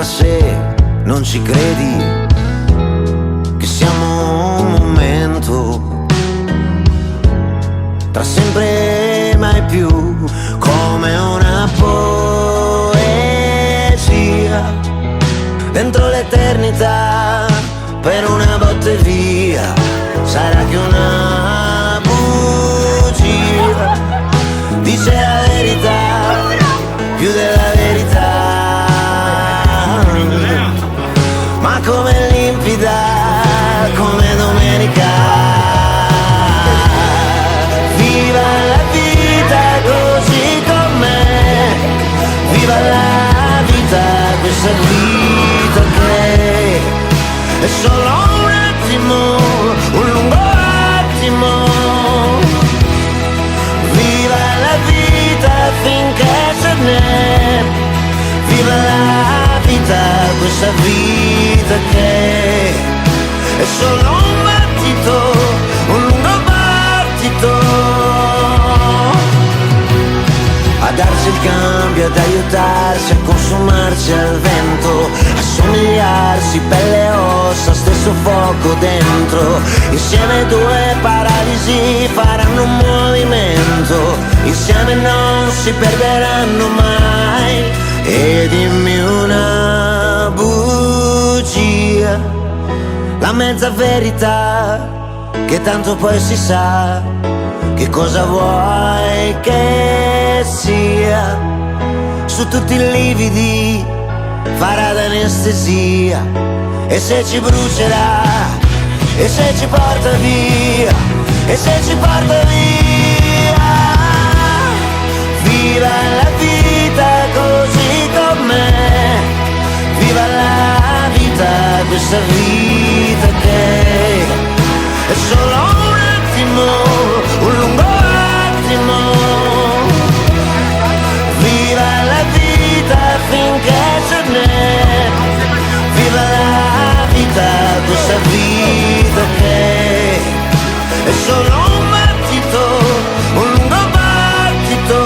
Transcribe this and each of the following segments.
se non ci credi che siamo un momento tra sempre e mai più, come una poesia dentro l'eternità, per una botte via sarà che una bugia dice la verità più della verità, ma come limpida come domenica. Viva la vita così com'è, viva la vita, questa vita che è solo un attimo, un lungo attimo. Viva la vita finché ce n'è, viva la vita, questa vita che è solo un battito, un lungo battito. A darsi il cambio, ad aiutarsi, a consumarsi al vento, a somigliarsi, pelle e ossa, stesso fuoco dentro. Insieme due paralisi faranno un movimento, insieme non si perderanno mai. E dimmi una bugia, la mezza verità, che tanto poi si sa che cosa vuoi che sia. Su tutti i lividi farà d'anestesia, e se ci brucerà, e se ci porta via, e se ci porta via. Viva la vita così com'è, viva la vita, questa vita che è solo un attimo, un lungo attimo. Viva la vita finché ce n'è, viva la vita, questa vita che è solo un battito, un lungo battito.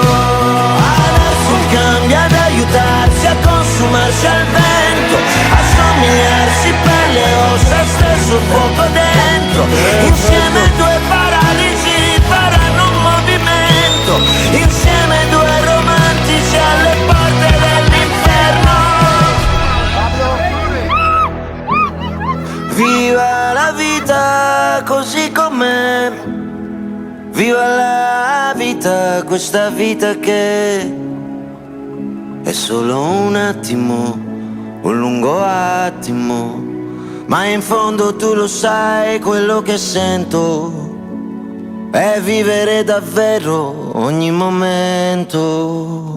A darsi il cambio, ad aiutarsi, a consumarsi al vento, a somigliarsi pelle e ossa, stesso fuoco dentro. Insieme due paralisi faranno un movimento, insieme due romantici alle porte dell'inferno. Viva la vita così com'è, viva la vita, questa vita che è solo un attimo, un lungo attimo. Ma in fondo tu lo sai, quello che sento è vivere davvero ogni momento.